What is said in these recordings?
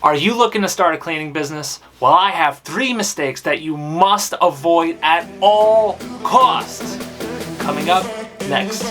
Are you looking to start a cleaning business? Well, I have 3 mistakes that you must avoid at all costs. Coming up next.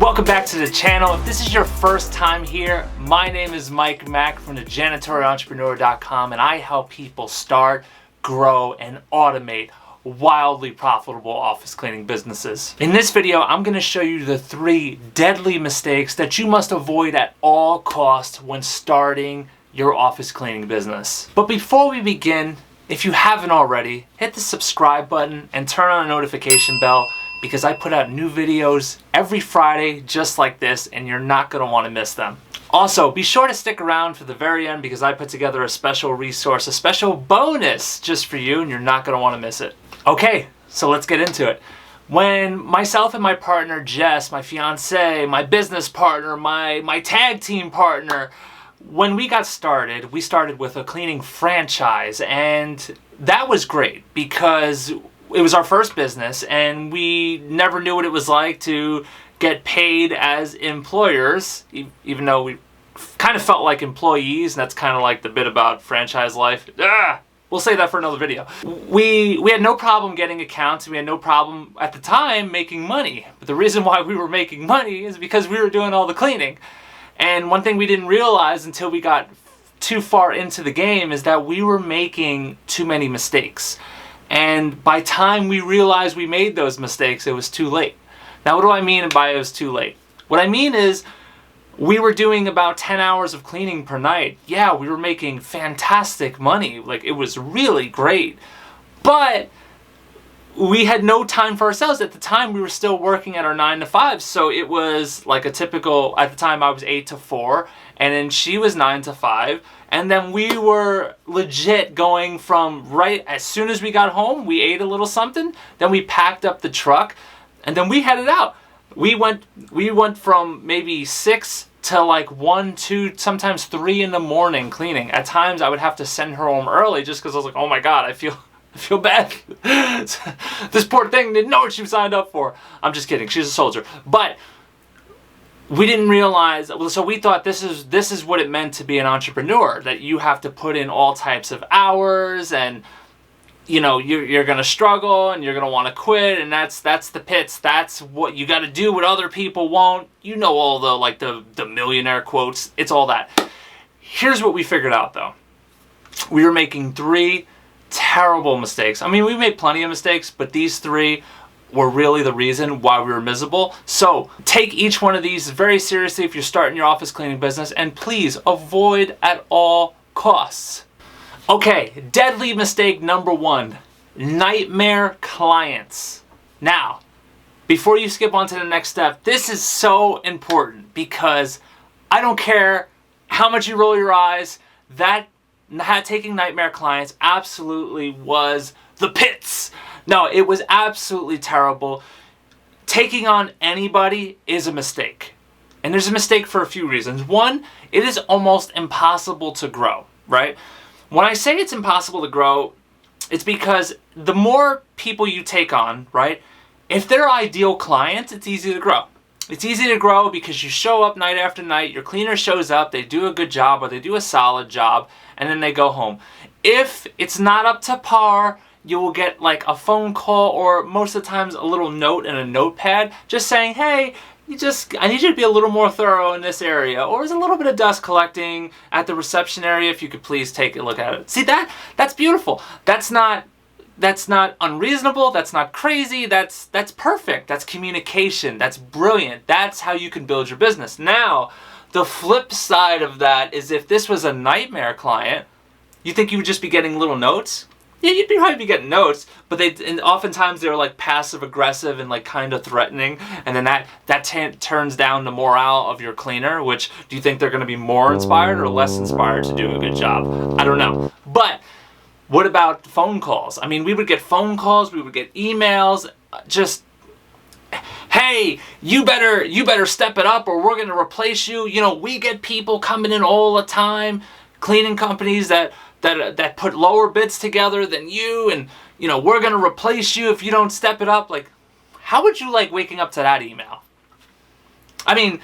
Welcome back to the channel. If this is your first time here, my name is Mike Mack from the JanitorialEntrepreneur.com, and I help people start, grow, and automate wildly profitable office cleaning businesses. In this video, I'm going to show you the 3 deadly mistakes that you must avoid at all costs when starting your office cleaning business. But before we begin, if you haven't already, hit the subscribe button and turn on the notification bell, because I put out new videos every Friday just like this, and you're not going to want to miss them. Also, be sure to stick around for the very end, because I put together a special resource, a special bonus just for you, and you're not going to want to miss it. Okay, so let's get into it. When myself and my partner Jess, my fiance, my business partner, my tag team partner, when we got started, we started with a cleaning franchise, and that was great because it was our first business, and we never knew what it was like to get paid as employers, even though we kind of felt like employees, and that's kind of like the bit about franchise life. We'll save that for another video. We had no problem getting accounts. We had no problem at the time making money. But the reason why we were making money is because we were doing all the cleaning. And one thing we didn't realize until we got too far into the game is that we were making too many mistakes. And by the time we realized we made those mistakes, it was too late. Now, what do I mean by it was too late? What I mean is we were doing about 10 hours of cleaning per night. Yeah, we were making fantastic money. Like, it was really great. But we had no time for ourselves. At the time, we were still working at our 9 to 5. So it was like a typical, at the time I was 8 to 4, and then she was 9 to 5. And then we were legit going from right as soon as we got home, we ate a little something, then we packed up the truck, and then we headed out. We went from maybe 6 to like 1, 2, sometimes 3 in the morning cleaning. At times I would have to send her home early just because I was like, oh my God, I feel bad. This poor thing didn't know what she signed up for. I'm just kidding, she's a soldier. But we didn't realize, so we thought this is what it meant to be an entrepreneur, that you have to put in all types of hours, and you know, you're gonna struggle and you're gonna want to quit, and that's the pits. That's what you got to do what other people won't. You know, all the millionaire quotes. It's all that. Here's what we figured out though. We were making 3 terrible mistakes. I mean, we made plenty of mistakes, but these 3 were really the reason why we were miserable. So take each one of these very seriously if you're starting your office cleaning business, and please avoid at all costs. Okay, deadly mistake number 1, nightmare clients. Now, before you skip on to the next step, this is so important because I don't care how much you roll your eyes, that taking nightmare clients absolutely was the pits. No, it was absolutely terrible. Taking on anybody is a mistake. And there's a mistake for a few reasons. 1, it is almost impossible to grow, right? When I say it's impossible to grow, it's because the more people you take on, right, if they're ideal clients, it's easy to grow. It's easy to grow because you show up night after night, your cleaner shows up, they do a good job or they do a solid job, and then they go home. If it's not up to par, you will get like a phone call, or most of the times a little note in a notepad just saying, hey, I need you to be a little more thorough in this area, or there's a little bit of dust collecting at the reception area, if you could please take a look at it. See, that's beautiful. That's not unreasonable, that's not crazy, that's perfect. That's communication, that's brilliant. That's how you can build your business. Now, the flip side of that is if this was a nightmare client, you think you would just be getting little notes? Yeah, you'd probably be getting notes, but oftentimes they're like passive aggressive and like kind of threatening, and then that turns down the morale of your cleaner. Which, do you think they're going to be more inspired or less inspired to do a good job? I don't know. But what about phone calls? I mean, we would get phone calls, we would get emails, just, hey, you better step it up or we're going to replace you. You know, we get people coming in all the time, cleaning companies that put lower bids together than you, and you know, we're going to replace you if you don't step it up. Like, How would you like waking up to that email? I mean,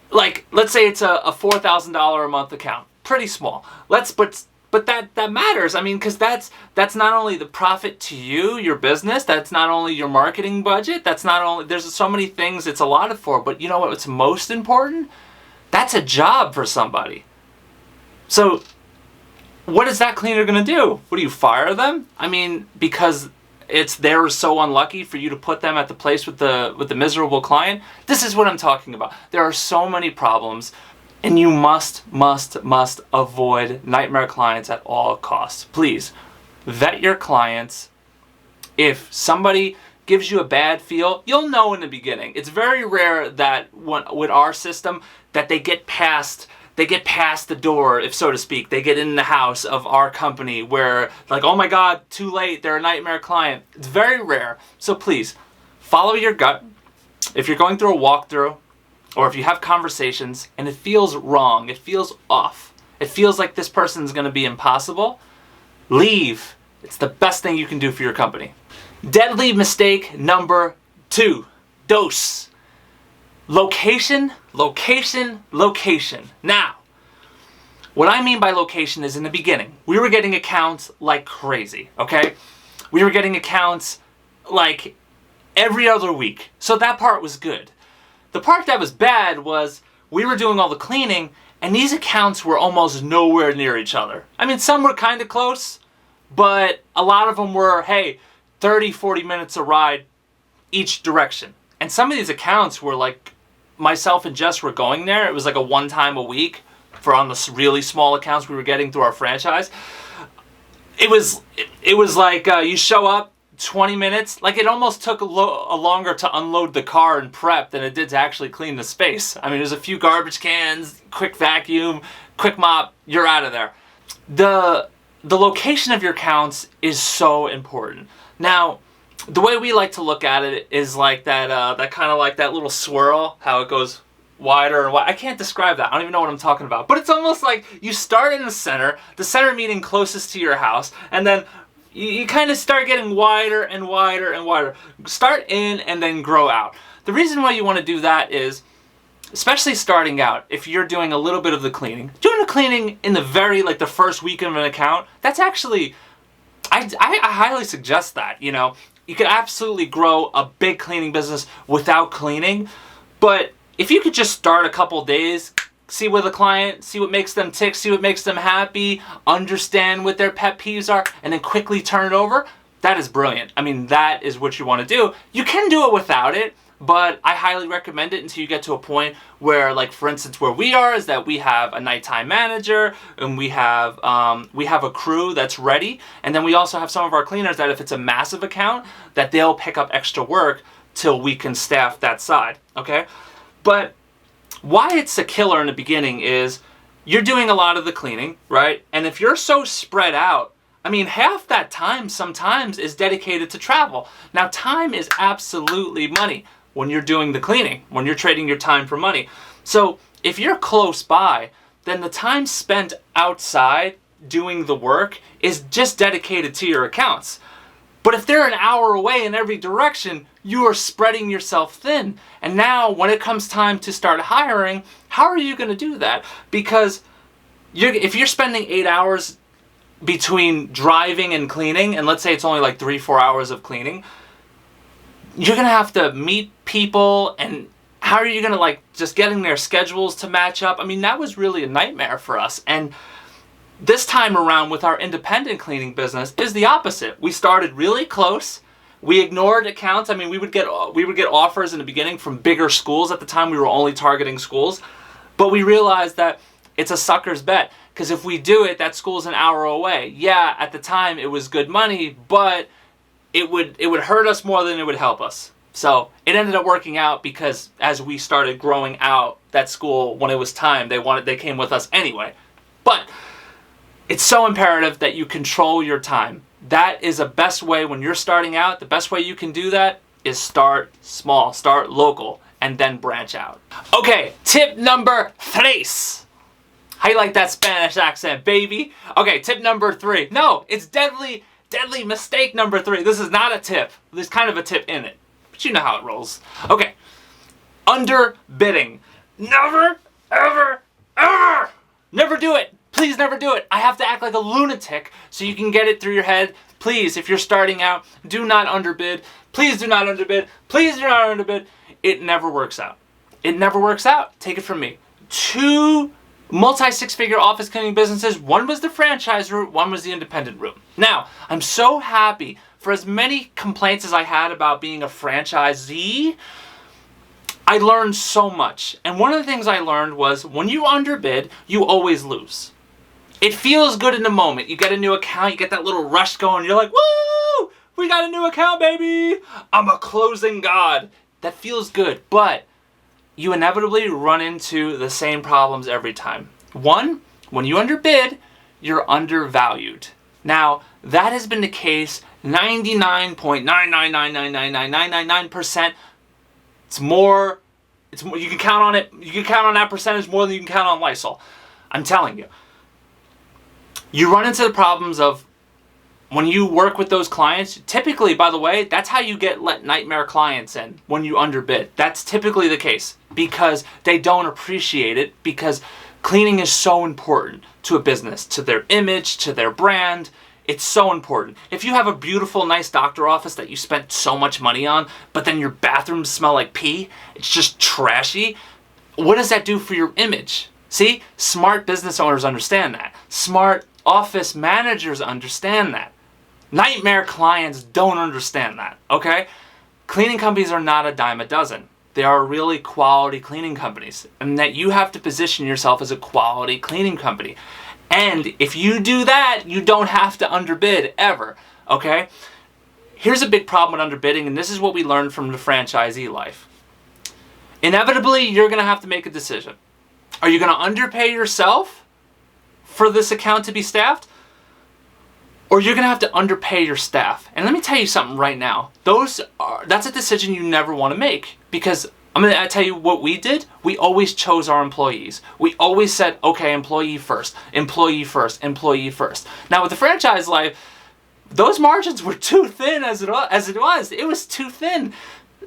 like, let's say it's a $4,000 a month account. Pretty small. But that matters. I mean, because that's not only the profit to you, your business, that's not only your marketing budget, that's not only, there's so many things it's allotted for, but you know what's most important? That's a job for somebody. So what is that cleaner going to do? What do you fire them? I mean, because they're so unlucky for you to put them at the place with the miserable client. This is what I'm talking about. There are so many problems, and you must avoid nightmare clients at all costs. Please vet your clients. If somebody gives you a bad feel, you'll know in the beginning. It's very rare that with our system that they get past the door, if so to speak. They get in the house of our company where, like, oh my God, too late, they're a nightmare client. It's very rare. So please, follow your gut. If you're going through a walkthrough, or if you have conversations and it feels wrong, it feels off, it feels like this person's gonna be impossible, leave. It's the best thing you can do for your company. Deadly mistake number 2, dose. Location, location, location. Now, what I mean by location is in the beginning, we were getting accounts like crazy, okay? We were getting accounts like every other week. So that part was good. The part that was bad was we were doing all the cleaning and these accounts were almost nowhere near each other. I mean, some were kind of close, but a lot of them were, hey, 30, 40 minutes a ride each direction. And some of these accounts were like, myself and Jess were going there. It was like a one time a week for on the really small accounts we were getting through our franchise. It was like you show up 20 minutes. Like it almost took a longer to unload the car and prep than it did to actually clean the space. I mean, there's a few garbage cans, quick vacuum, quick mop, you're out of there. The location of your accounts is so important. Now, the way we like to look at it is like that kind of like that little swirl, how it goes wider and wider. I can't describe that. I don't even know what I'm talking about. But it's almost like you start in the center meaning closest to your house, and then you kind of start getting wider and wider and wider. Start in and then grow out. The reason why you want to do that is, especially starting out, if you're doing a little bit of the cleaning, doing the cleaning in the first week of an account, that's actually, I highly suggest that, you know. You could absolutely grow a big cleaning business without cleaning, but if you could just start a couple days, see with a client, see what makes them tick, see what makes them happy, understand what their pet peeves are, and then quickly turn it over, that is brilliant. I mean, that is what you want to do. You can do it without it, but I highly recommend it until you get to a point where, like for instance, where we are is that we have a nighttime manager and we have a crew that's ready, and then we also have some of our cleaners that if it's a massive account, that they'll pick up extra work till we can staff that side, okay? But why it's a killer in the beginning is you're doing a lot of the cleaning, right? And if you're so spread out, I mean, half that time sometimes is dedicated to travel. Now, time is absolutely money when you're doing the cleaning, when you're trading your time for money. So if you're close by, then the time spent outside doing the work is just dedicated to your accounts. But if they're an hour away in every direction, you are spreading yourself thin. And now when it comes time to start hiring, how are you going to do that? Because if you're spending 8 hours between driving and cleaning, and let's say it's only like 3-4 hours of cleaning, you're going to have to meet people, and how are you going to like just getting their schedules to match up? I mean, that was really a nightmare for us. And this time around with our independent cleaning business is the opposite. We started really close. We ignored accounts. I mean, we would get offers in the beginning from bigger schools. At the time, we were only targeting schools. But we realized that it's a sucker's bet, because if we do it, that school's an hour away. Yeah, at the time, it was good money, but it would hurt us more than it would help us. So it ended up working out, because as we started growing out that school, when it was time, they came with us anyway. But it's so imperative that you control your time. That is the best way when you're starting out. The best way you can do that is start small, start local, and then branch out. Okay, tip number 3. How you like that Spanish accent, baby? Okay, tip number 3. No, it's deadly mistake number 3. This is not a tip. There's kind of a tip in it. but you know how it rolls. Okay, underbidding. Never, ever, ever, never do it. Please never do it. I have to act like a lunatic so you can get it through your head. Please, if you're starting out, do not underbid. Please do not underbid. Please do not underbid. It never works out. It never works out. Take it from me. 2 multi-six-figure office cleaning businesses. One was the franchise route, one was the independent route. Now, I'm so happy for as many complaints as I had about being a franchisee. I learned so much. And one of the things I learned was when you underbid, you always lose. It feels good in the moment. You get a new account, you get that little rush going, you're like, woo! We got a new account, baby! I'm a closing god. That feels good, but you inevitably run into the same problems every time. One, when you underbid, you're undervalued. Now, that has been the case 99.999999999%. It's more, you can count on it, you can count on that percentage more than you can count on Lysol. I'm telling you. You run into the problems of when you work with those clients, typically, by the way, that's how you let nightmare clients in, when you underbid. That's typically the case because they don't appreciate it, because cleaning is so important to a business, to their image, to their brand. It's so important. If you have a beautiful, nice doctor office that you spent so much money on, but then your bathrooms smell like pee, it's just trashy, what does that do for your image? See, smart business owners understand that. Smart office managers understand that. Nightmare clients don't understand that, okay? Cleaning companies are not a dime a dozen. They are really quality cleaning companies, and that you have to position yourself as a quality cleaning company. And if you do that, you don't have to underbid ever, okay? Here's a big problem with underbidding, and this is what we learned from the franchisee life. Inevitably, you're gonna have to make a decision. Are you gonna underpay yourself for this account to be staffed? Or you're gonna have to underpay your staff. And let me tell you something right now. That's a decision you never wanna make, because I'm gonna tell you what we did. We always chose our employees. We always said, okay, employee first, employee first, employee first. Now with the franchise life, those margins were too thin as it was. It was too thin,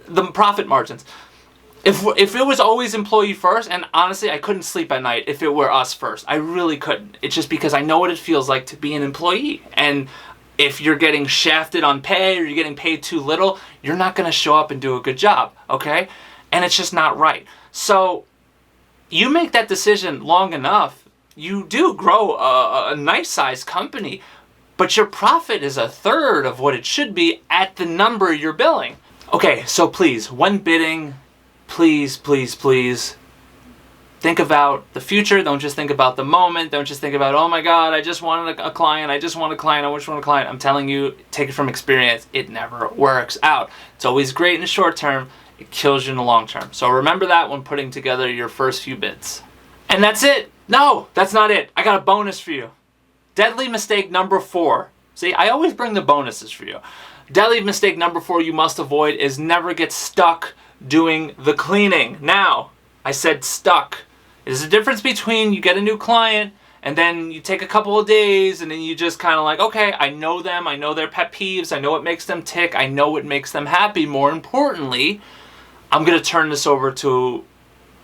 the profit margins. If it was always employee first, and honestly, I couldn't sleep at night if it were us first. I really couldn't. It's just because I know what it feels like to be an employee. And if you're getting shafted on pay or you're getting paid too little, you're not gonna show up and do a good job, okay? And it's just not right. So you make that decision long enough, you do grow a nice sized company, but your profit is 1/3 of what it should be at the number you're billing. Okay, so please, when bidding, please, please, please think about the future. Don't just think about the moment. Don't just think about, oh my God, I just wanted a client. I just want a client. I just want a client. I'm telling you, take it from experience. It never works out. It's always great in the short term. It kills you in the long term. So remember that when putting together your first few bids. And that's it. No, that's not it. I got a bonus for you. Deadly mistake number 4. See, I always bring the bonuses for you. Deadly mistake number 4 you must avoid is never get stuck doing the cleaning. Now, I said stuck. There's a difference between you get a new client and then you take a couple of days and then you just kind of like, okay, I know them, I know their pet peeves, I know what makes them tick, I know what makes them happy. More importantly, I'm gonna turn this over to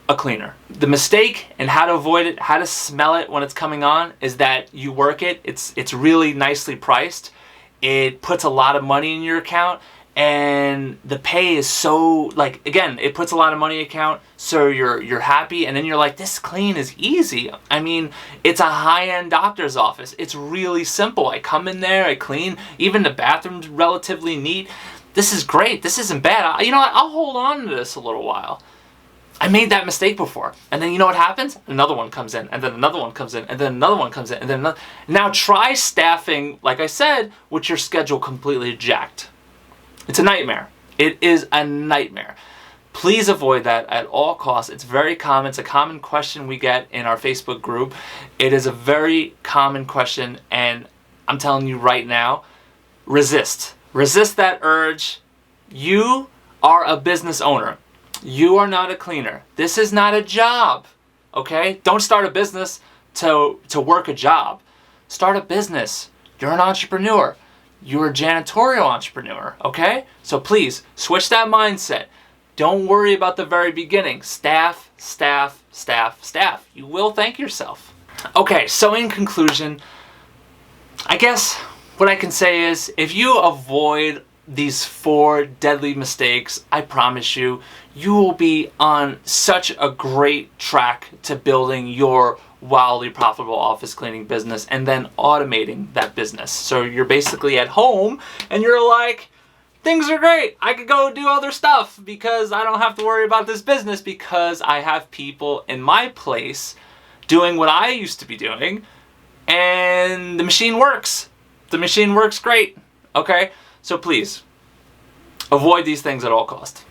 a cleaner. The mistake and how to avoid it, how to smell it when it's coming on, is that you work it, it's really nicely priced, it puts a lot of money in your account, and the pay is so, like, again, it puts a lot of money in your account, so you're happy, and then you're like, this clean is easy. I mean, it's a high-end doctor's office. It's really simple. I come in there, I clean, even the bathroom's relatively neat. This is great. This isn't bad. You know what? I'll hold on to this a little while. I made that mistake before. And then you know what happens? Another one comes in, and then another one comes in, and then another one comes in, and then another. Now try staffing, like I said, with your schedule completely jacked. It's a nightmare. It is a nightmare. Please avoid that at all costs. It's very common. It's a common question we get in our Facebook group. It is a very common question, and I'm telling you right now, resist. Resist that urge. You are a business owner. You are not a cleaner. This is not a job, okay? Don't start a business to work a job. Start a business. You're an entrepreneur. you're a janitorial entrepreneur, okay? So please switch that mindset. Don't worry about the very beginning. Staff, staff, staff, staff. You will thank yourself. Okay, so in conclusion, I guess what I can say is if you avoid these 4 deadly mistakes, I promise you, you will be on such a great track to building your wildly profitable office cleaning business and then automating that business. So you're basically at home and you're like, things are great. I could go do other stuff because I don't have to worry about this business because I have people in my place doing what I used to be doing, and the machine works. The machine works great, okay? So please, avoid these things at all costs.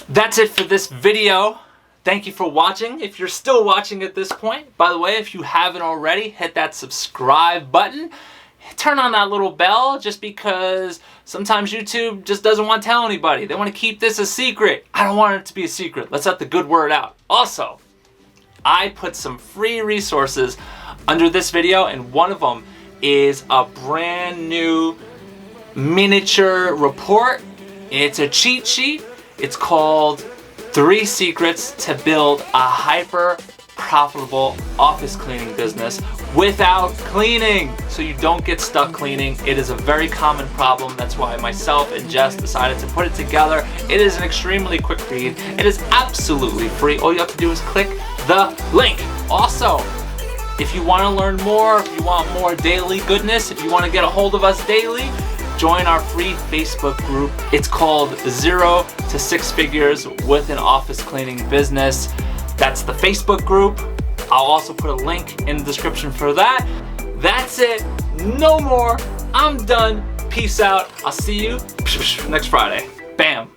That's it for this video. Thank you for watching. If you're still watching at this point, by the way, if you haven't already, hit that subscribe button. Turn on that little bell just because sometimes YouTube just doesn't want to tell anybody. They want to keep this a secret. I don't want it to be a secret. Let's let the good word out. Also, I put some free resources under this video, and one of them is a brand new miniature report. It's a cheat sheet. It's called 3 Secrets to Build a Hyper Profitable Office Cleaning Business Without Cleaning, so you don't get stuck cleaning. It is a very common problem. That's why myself and Jess decided to put it together. It is an extremely quick read. It is absolutely free. All you have to do is click the link. Also, if you want to learn more, if you want more daily goodness, if you want to get a hold of us daily, join our free Facebook group. It's called 0 to 6 Figures with an Office Cleaning Business. That's the Facebook group. I'll also put a link in the description for that. That's it. No more. I'm done. Peace out. I'll see you next Friday. Bam.